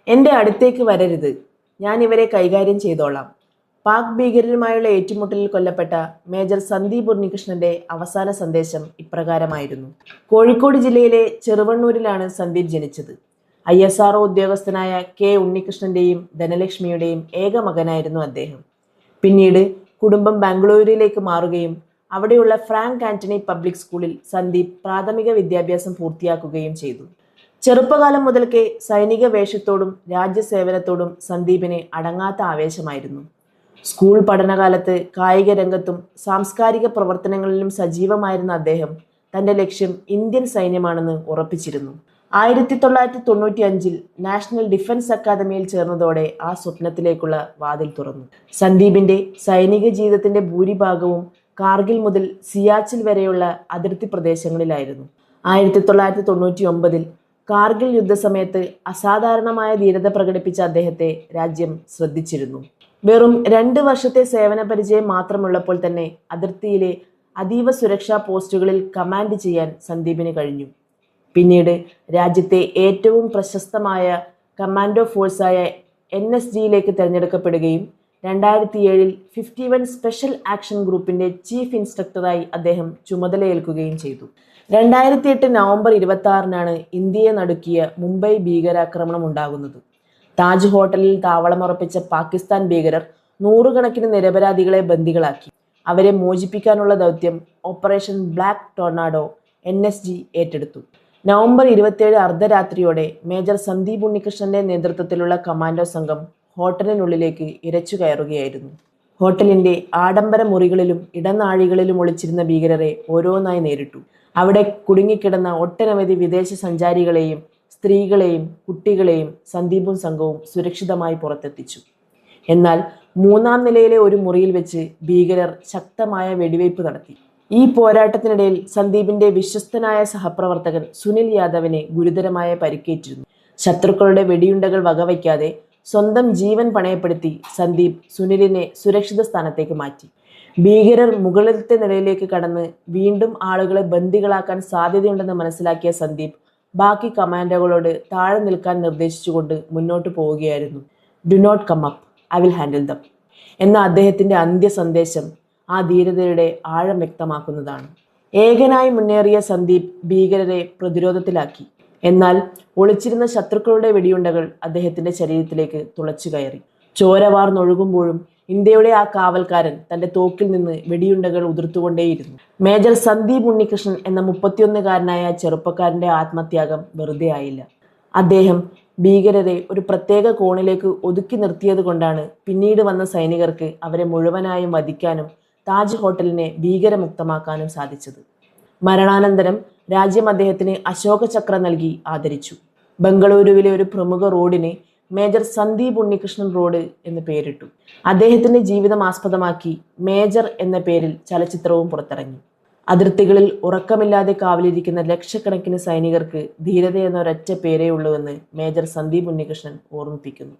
എൻ്റെ അടുത്തേക്ക് വരരുത്, ഞാൻ ഇവരെ കൈകാര്യം ചെയ്തോളാം. പാക് ഭീകരരുമായുള്ള ഏറ്റുമുട്ടലിൽ കൊല്ലപ്പെട്ട മേജർ സന്ദീപ് ഉണ്ണികൃഷ്ണന്റെ അവസാന സന്ദേശം ഇപ്രകാരമായിരുന്നു. കോഴിക്കോട് ജില്ലയിലെ ചെറുവണ്ണൂരിലാണ് സന്ദീപ് ജനിച്ചത്. ISRO ഉദ്യോഗസ്ഥനായ K ഉണ്ണികൃഷ്ണന്റെയും ധനലക്ഷ്മിയുടെയും ഏക മകനായിരുന്നു അദ്ദേഹം. പിന്നീട് കുടുംബം ബാംഗ്ലൂരിലേക്ക് മാറുകയും അവിടെയുള്ള ഫ്രാങ്ക് ആന്റണി പബ്ലിക് സ്കൂളിൽ സന്ദീപ് പ്രാഥമിക വിദ്യാഭ്യാസം പൂർത്തിയാക്കുകയും ചെയ്തു. ചെറുപ്പകാലം മുതൽക്കേ സൈനിക വേഷത്തോടും രാജ്യസേവനത്തോടും സന്ദീപിന് അടങ്ങാത്ത ആവേശമായിരുന്നു. സ്കൂൾ പഠനകാലത്ത് കായിക രംഗത്തും സാംസ്കാരിക പ്രവർത്തനങ്ങളിലും സജീവമായിരുന്ന അദ്ദേഹം തന്റെ ലക്ഷ്യം ഇന്ത്യൻ സൈന്യമാണെന്ന് ഉറപ്പിച്ചിരുന്നു. 1995 നാഷണൽ ഡിഫൻസ് അക്കാദമിയിൽ ചേർന്നതോടെ ആ സ്വപ്നത്തിലേക്കുള്ള വാതിൽ തുറന്നു. സന്ദീപിന്റെ സൈനിക ജീവിതത്തിന്റെ ഭൂരിഭാഗവും കാർഗിൽ മുതൽ സിയാച്ചിൽ വരെയുള്ള അതിർത്തി പ്രദേശങ്ങളിലായിരുന്നു. 1999 കാർഗിൽ യുദ്ധസമയത്ത് അസാധാരണമായ ധീരത പ്രകടിപ്പിച്ച അദ്ദേഹത്തെ രാജ്യം ശ്രദ്ധിച്ചിരുന്നു. വെറും 2 വർഷത്തെ സേവന പരിചയം മാത്രമുള്ളപ്പോൾ തന്നെ അതിർത്തിയിലെ അതീവ സുരക്ഷാ പോസ്റ്റുകളിൽ കമാൻഡ് ചെയ്യാൻ സന്ദീപിന് കഴിഞ്ഞു. പിന്നീട് രാജ്യത്തെ ഏറ്റവും പ്രശസ്തമായ കമാൻഡോ ഫോഴ്സായ NSGയിലേക്ക് തിരഞ്ഞെടുക്കപ്പെടുകയും 2007 51 സ്പെഷ്യൽ ആക്ഷൻ ഗ്രൂപ്പിന്റെ ചീഫ് ഇൻസ്ട്രക്ടറായി അദ്ദേഹം ചുമതലയേൽക്കുകയും ചെയ്തു. 2008 നവംബർ 26 ഇന്ത്യയെ നടുക്കിയ മുംബൈ ഭീകരാക്രമണം ഉണ്ടാകുന്നത്. താജ് ഹോട്ടലിൽ താവളമുറപ്പിച്ച പാകിസ്ഥാൻ ഭീകരർ നൂറുകണക്കിന് നിരപരാധികളെ ബന്ദികളാക്കി. അവരെ മോചിപ്പിക്കാനുള്ള ദൗത്യം ഓപ്പറേഷൻ ബ്ലാക്ക് ടൊർണാഡോ NSG ഏറ്റെടുത്തു. നവംബർ 27 അർദ്ധരാത്രിയോടെ മേജർ സന്ദീപ് ഉണ്ണികൃഷ്ണന്റെ നേതൃത്വത്തിലുള്ള കമാൻഡോ സംഘം ഹോട്ടലിനുള്ളിലേക്ക് ഇരച്ചു കയറുകയായിരുന്നു. ഹോട്ടലിന്റെ ആഡംബര മുറികളിലും ഇടനാഴികളിലും ഒളിച്ചിരുന്ന ഭീകരരെ ഓരോന്നായി നേരിട്ടു. അവിടെ കുടുങ്ങിക്കിടന്ന ഒട്ടനവധി വിദേശ സഞ്ചാരികളെയും സ്ത്രീകളെയും കുട്ടികളെയും സന്ദീപും സംഘവും സുരക്ഷിതമായി പുറത്തെത്തിച്ചു. എന്നാൽ 3-ാം നിലയിലെ ഒരു മുറിയിൽ വെച്ച് ഭീകരർ ശക്തമായ വെടിവയ്പ് നടത്തി. ഈ പോരാട്ടത്തിനിടയിൽ സന്ദീപിന്റെ വിശ്വസ്തനായ സഹപ്രവർത്തകൻ സുനിൽ യാദവിനെ ഗുരുതരമായ പരിക്കേറ്റിരുന്നു. ശത്രുക്കളുടെ വെടിയുണ്ടകൾ വകവയ്ക്കാതെ സ്വന്തം ജീവൻ പണയപ്പെടുത്തി സന്ദീപ് സുനിലിനെ സുരക്ഷിത സ്ഥാനത്തേക്ക് മാറ്റി. ഭീകരർ മുകളിലത്തെ നിലയിലേക്ക് കടന്ന് വീണ്ടും ആളുകളെ ബന്ദികളാക്കാൻ സാധ്യതയുണ്ടെന്ന് മനസ്സിലാക്കിയ സന്ദീപ് ബാക്കി കമാൻഡോകളോട് താഴെ നിൽക്കാൻ നിർദ്ദേശിച്ചുകൊണ്ട് മുന്നോട്ട് പോവുകയായിരുന്നു. Do not come up, I will handle them എന്ന അദ്ദേഹത്തിന്റെ അന്ത്യ സന്ദേശം ആ ധീരതയുടെ ആഴം വ്യക്തമാക്കുന്നതാണ്. ഏകനായി മുന്നേറിയ സന്ദീപ് ഭീകരരെ പ്രതിരോധത്തിലാക്കി. എന്നാൽ ഒളിച്ചിരുന്ന ശത്രുക്കളുടെ വെടിയുണ്ടകൾ അദ്ദേഹത്തിന്റെ ശരീരത്തിലേക്ക് തുളച്ചു കയറി. ചോര വാർന്നൊഴുകുമ്പോഴും ഇന്ത്യയുടെ ആ കാവൽക്കാരൻ തന്റെ തോക്കിൽ നിന്ന് വെടിയുണ്ടകൾ ഉതിർത്തുകൊണ്ടേയിരുന്നു. മേജർ സന്ദീപ് ഉണ്ണികൃഷ്ണൻ എന്ന 31-കാരനായ ചെറുപ്പക്കാരന്റെ ആത്മത്യാഗം വെറുതെ ആയില്ല. അദ്ദേഹം ഭീകരരെ ഒരു പ്രത്യേക കോണിലേക്ക് ഒതുക്കി നിർത്തിയത് കൊണ്ടാണ് പിന്നീട് വന്ന സൈനികർക്ക് അവരെ മുഴുവനായും വധിക്കാനും താജ് ഹോട്ടലിനെ ഭീകരമുക്തമാക്കാനും സാധിച്ചത്. മരണാനന്തരം രാജ്യം അദ്ദേഹത്തിന് അശോക ചക്ര നൽകി ആദരിച്ചു. ബംഗളൂരുവിലെ ഒരു പ്രമുഖ റോഡിന് മേജർ സന്ദീപ് ഉണ്ണികൃഷ്ണൻ റോഡ് എന്ന് പേരിട്ടു. അദ്ദേഹത്തിന്റെ ജീവിതം ആസ്പദമാക്കി മേജർ എന്ന പേരിൽ ചലച്ചിത്രവും പുറത്തിറങ്ങി. അതിർത്തികളിൽ ഉറക്കമില്ലാതെ കാവലിരിക്കുന്ന ലക്ഷക്കണക്കിന് സൈനികർക്ക് ധീരത എന്ന ഒരൊറ്റ പേരേ ഉള്ളൂവെന്ന് മേജർ സന്ദീപ് ഉണ്ണികൃഷ്ണൻ ഓർമ്മിപ്പിക്കുന്നു.